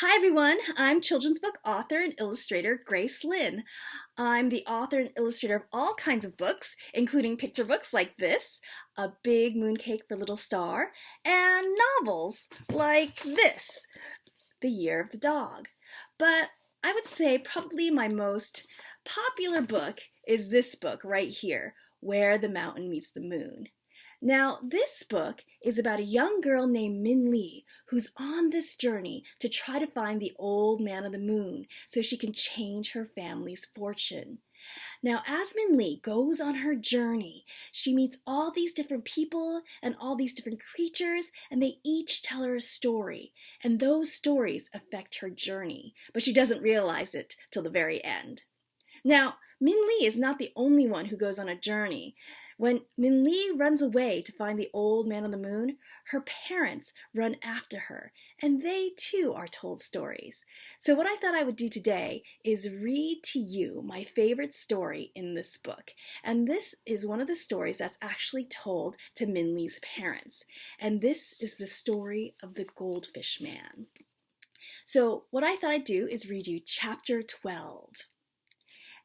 Hi everyone, I'm children's book author and illustrator Grace Lin. I'm the author and illustrator of all kinds of books, including picture books like this, A Big Mooncake for Little Star, and novels like this, The Year of the Dog. But I would say probably my most popular book is this book right here, Where the Mountain Meets the Moon. Now, this book is about a young girl named Min Lee who's on this journey to try to find the old man of the moon so she can change her family's fortune. Now, as Min Lee goes on her journey, she meets all these different people and all these different creatures, and they each tell her a story. And those stories affect her journey, but she doesn't realize it till the very end. Now, Min Lee is not the only one who goes on a journey. When Min Lee runs away to find the old man on the moon, her parents run after her, and they too are told stories. So what I thought I would do today is read to you my favorite story in this book. And this is one of the stories that's actually told to Min Lee's parents. And this is the story of the Goldfish Man. So what I thought I'd do is read you chapter 12.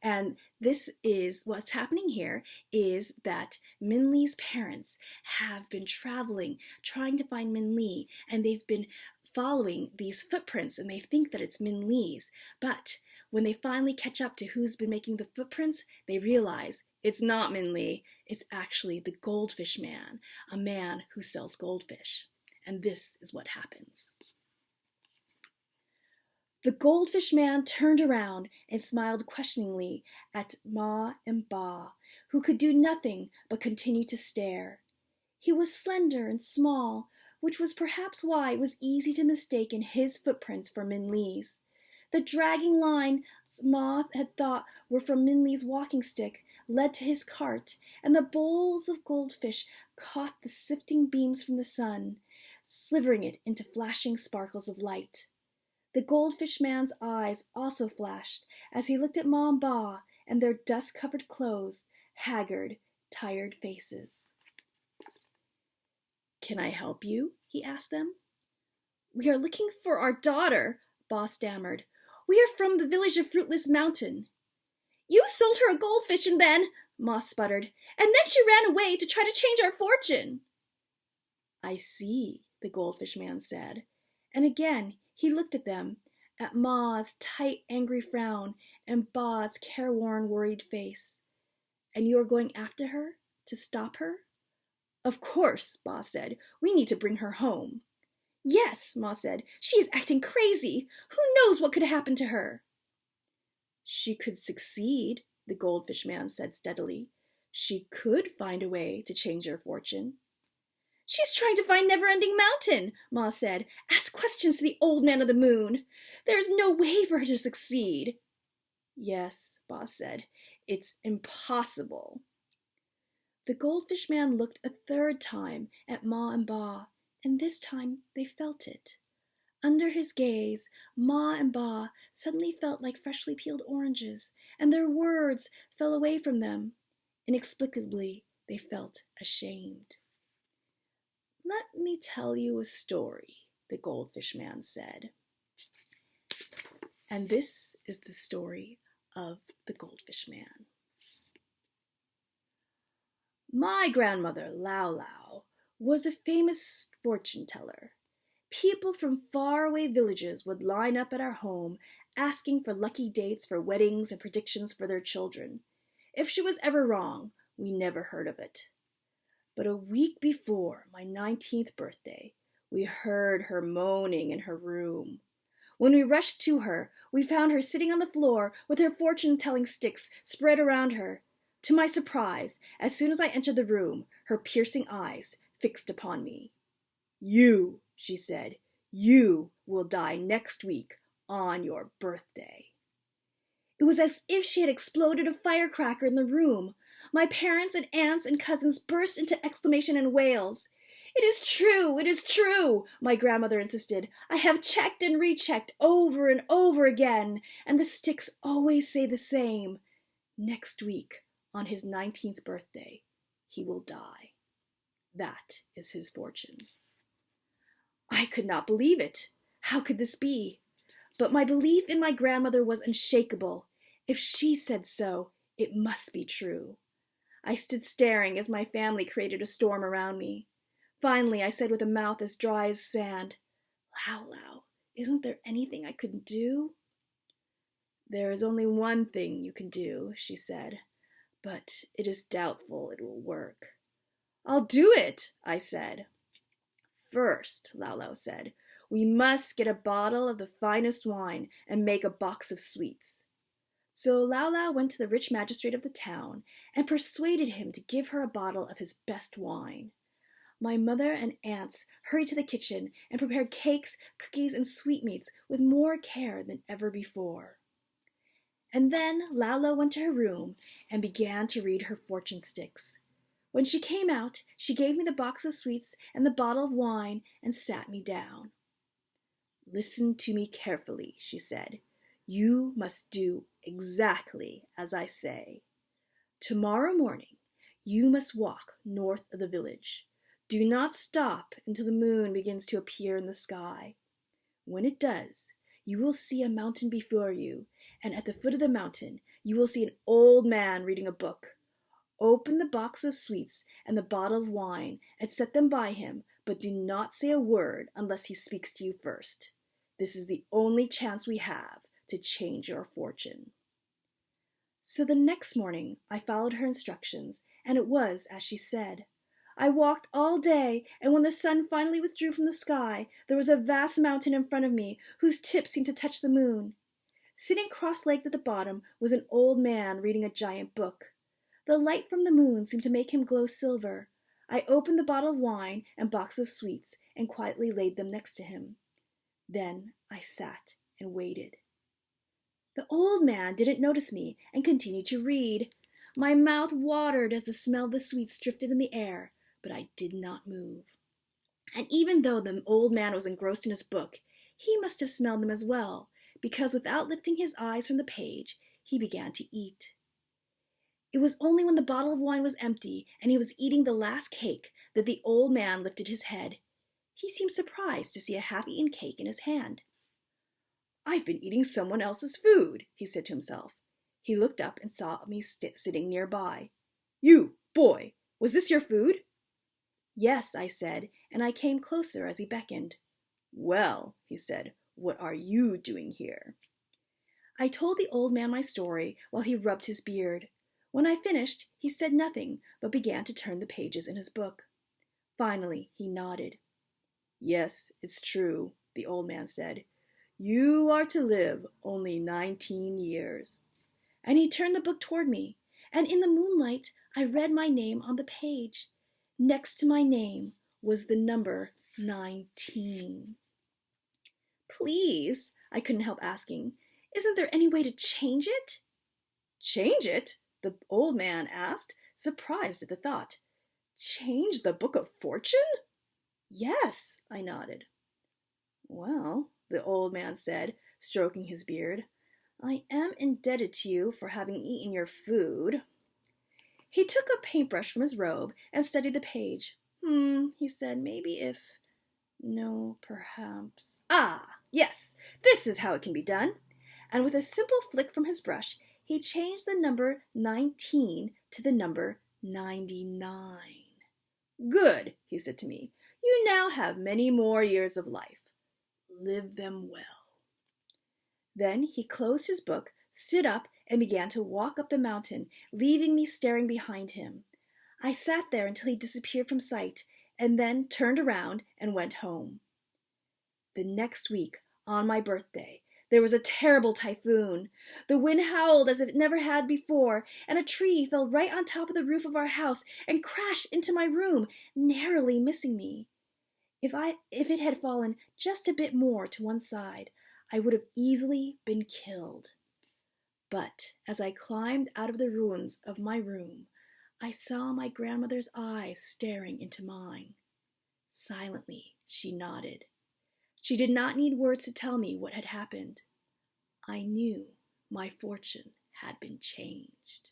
And this is what's happening here is that Min Lee's parents have been traveling, trying to find Min Lee, and they've been following these footprints, and they think that it's Min Lee's. But when they finally catch up to who's been making the footprints, they realize it's not Min Lee, it's actually the Goldfish Man, a man who sells goldfish. And this is what happens. The Goldfish Man turned around and smiled questioningly at Ma and Ba, who could do nothing but continue to stare. He was slender and small, which was perhaps why it was easy to mistake his footprints for Min Lee's. The dragging lines Ma had thought were from Min Lee's walking stick led to his cart, and the bowls of goldfish caught the sifting beams from the sun, slivering it into flashing sparkles of light. The Goldfish Man's eyes also flashed as he looked at Ma and Ba and their dust-covered clothes, haggard, tired faces. "Can I help you?" he asked them. "We are looking for our daughter," Ba stammered. "We are from the village of Fruitless Mountain." "You sold her a goldfish and then," Ma sputtered, "and then she ran away to try to change our fortune." "I see," the Goldfish Man said, and again he looked at them, at Ma's tight, angry frown and Ba's careworn, worried face. "And you are going after her? To stop her?" "Of course," Ba said. "We need to bring her home." "Yes," Ma said. "She is acting crazy. Who knows what could happen to her?" "She could succeed," the Goldfish Man said steadily. "She could find a way to change her fortune." "She's trying to find Never-Ending Mountain," Ma said. "Ask questions to the old man of the moon. There's no way for her to succeed." "Yes," Ba said. "It's impossible." The Goldfish Man looked a third time at Ma and Ba, and this time they felt it. Under his gaze, Ma and Ba suddenly felt like freshly peeled oranges, and their words fell away from them. Inexplicably, they felt ashamed. "Let me tell you a story," the Goldfish Man said. And this is the story of the Goldfish Man. My grandmother, Lao Lao, was a famous fortune teller. People from faraway villages would line up at our home asking for lucky dates for weddings and predictions for their children. If she was ever wrong, we never heard of it. But a week before my 19th birthday, we heard her moaning in her room. When we rushed to her, we found her sitting on the floor with her fortune-telling sticks spread around her. To my surprise, as soon as I entered the room, her piercing eyes fixed upon me. "You," she said, "you will die next week on your birthday." It was as if she had exploded a firecracker in the room. My parents and aunts and cousins burst into exclamation and wails. "It is true, it is true," my grandmother insisted. "I have checked and rechecked over and over again, and the sticks always say the same. Next week, on his 19th birthday, he will die. That is his fortune." I could not believe it. How could this be? But my belief in my grandmother was unshakable. If she said so, it must be true. I stood staring as my family created a storm around me. Finally, I said with a mouth as dry as sand, "Lao Lao, isn't there anything I could do?" "There is only one thing you can do," she said, "but it is doubtful it will work." "I'll do it," I said. "First," Lao Lao said, "we must get a bottle of the finest wine and make a box of sweets." So Lao Lao went to the rich magistrate of the town and persuaded him to give her a bottle of his best wine. My mother and aunts hurried to the kitchen and prepared cakes, cookies, and sweetmeats with more care than ever before. And then Lao Lao went to her room and began to read her fortune sticks. When she came out, she gave me the box of sweets and the bottle of wine and sat me down. "Listen to me carefully," she said. "You must do exactly as I say. Tomorrow morning, you must walk north of the village. Do not stop until the moon begins to appear in the sky. When it does, you will see a mountain before you, and at the foot of the mountain, you will see an old man reading a book. Open the box of sweets and the bottle of wine and set them by him, but do not say a word unless he speaks to you first. This is the only chance we have to change your fortune." So the next morning I followed her instructions, and it was as she said. I walked all day, and when the sun finally withdrew from the sky, there was a vast mountain in front of me, whose tip seemed to touch the moon. Sitting cross-legged at the bottom was an old man reading a giant book. The light from the moon seemed to make him glow silver. I opened the bottle of wine and box of sweets and quietly laid them next to him. Then I sat and waited. The old man didn't notice me and continued to read. My mouth watered as the smell of the sweets drifted in the air, but I did not move. And even though the old man was engrossed in his book, he must have smelled them as well, because without lifting his eyes from the page, he began to eat. It was only when the bottle of wine was empty and he was eating the last cake that the old man lifted his head. He seemed surprised to see a half-eaten cake in his hand. "I've been eating someone else's food," he said to himself. He looked up and saw me sitting nearby. "You, boy, was this your food?" "Yes," I said, and I came closer as he beckoned. "Well," he said, "what are you doing here?" I told the old man my story while he rubbed his beard. When I finished, he said nothing, but began to turn the pages in his book. Finally, he nodded. "Yes, it's true," the old man said. "You are to live only 19 years. And he turned the book toward me, and in the moonlight, I read my name on the page. Next to my name was the number 19. "Please," I couldn't help asking, "isn't there any way to change it?" "Change it?" the old man asked, surprised at the thought. "Change the book of fortune?" "Yes," I nodded. "Well," the old man said, stroking his beard, "I am indebted to you for having eaten your food." He took a paintbrush from his robe and studied the page. He said, "Maybe if... No, perhaps... Ah, yes, this is how it can be done." And with a simple flick from his brush, he changed the number 19 to the number 99. "Good," he said to me. "You now have many more years of life. Live them well." Then he closed his book, stood up, and began to walk up the mountain, leaving me staring behind him. I sat there until he disappeared from sight, and then turned around and went home. The next week, on my birthday, there was a terrible typhoon. The wind howled as it never had before, and a tree fell right on top of the roof of our house and crashed into my room, narrowly missing me. If it had fallen just a bit more to one side, I would have easily been killed. But as I climbed out of the ruins of my room, I saw my grandmother's eyes staring into mine. Silently, she nodded. She did not need words to tell me what had happened. I knew my fortune had been changed.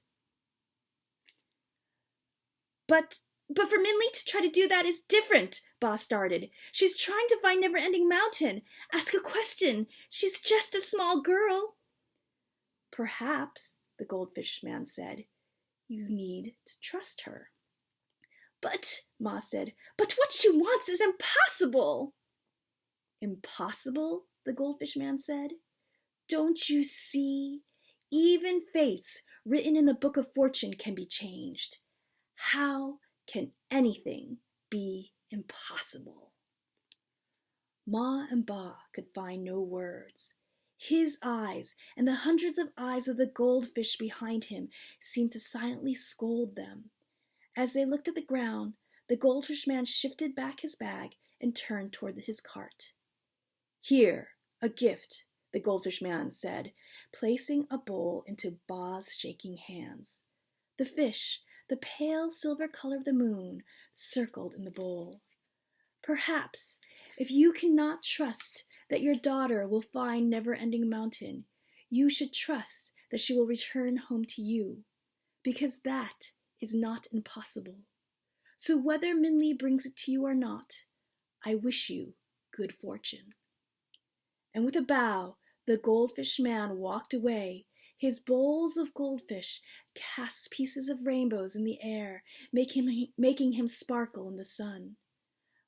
But But for Minli to try to do that is different, Ba started. She's trying to find Never-Ending Mountain. Ask a question. She's just a small girl. Perhaps, the goldfish man said, you need to trust her. But, Ma said, but what she wants is impossible. Impossible? The goldfish man said. Don't you see? Even fates written in the Book of Fortune can be changed. How can anything be impossible? Ma and Ba could find no words. His eyes and the hundreds of eyes of the goldfish behind him seemed to silently scold them. As they looked at the ground, the goldfish man shifted back his bag and turned toward his cart. Here, a gift, the goldfish man said, placing a bowl into Ba's shaking hands. The fish, the pale silver color of the moon, circled in the bowl. Perhaps, if you cannot trust that your daughter will find Never-Ending Mountain, you should trust that she will return home to you, because that is not impossible. So whether Minli brings it to you or not, I wish you good fortune. And with a bow, the goldfish man walked away. His bowls of goldfish cast pieces of rainbows in the air, making him sparkle in the sun.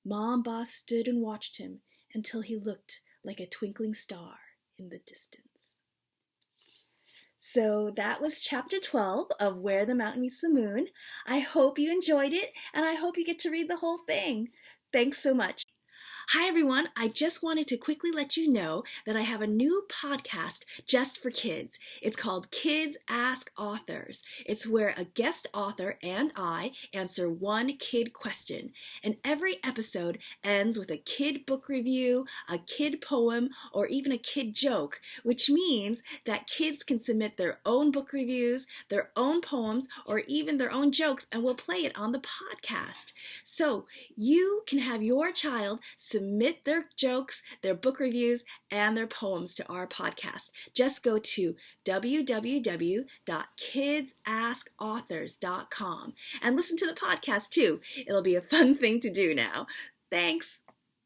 Ma and Ba stood and watched him until he looked like a twinkling star in the distance. So that was chapter 12 of Where the Mountain Meets the Moon. I hope you enjoyed it, and I hope you get to read the whole thing. Thanks so much. Hi everyone, I just wanted to quickly let you know that I have a new podcast just for kids. It's called Kids Ask Authors. It's where a guest author and I answer one kid question. And every episode ends with a kid book review, a kid poem, or even a kid joke, which means that kids can submit their own book reviews, their own poems, or even their own jokes, and we'll play it on the podcast. So you can have your child submit their jokes, their book reviews, and their poems to our podcast. Just go to www.kidsaskauthors.com and listen to the podcast too. It'll be a fun thing to do now. Thanks.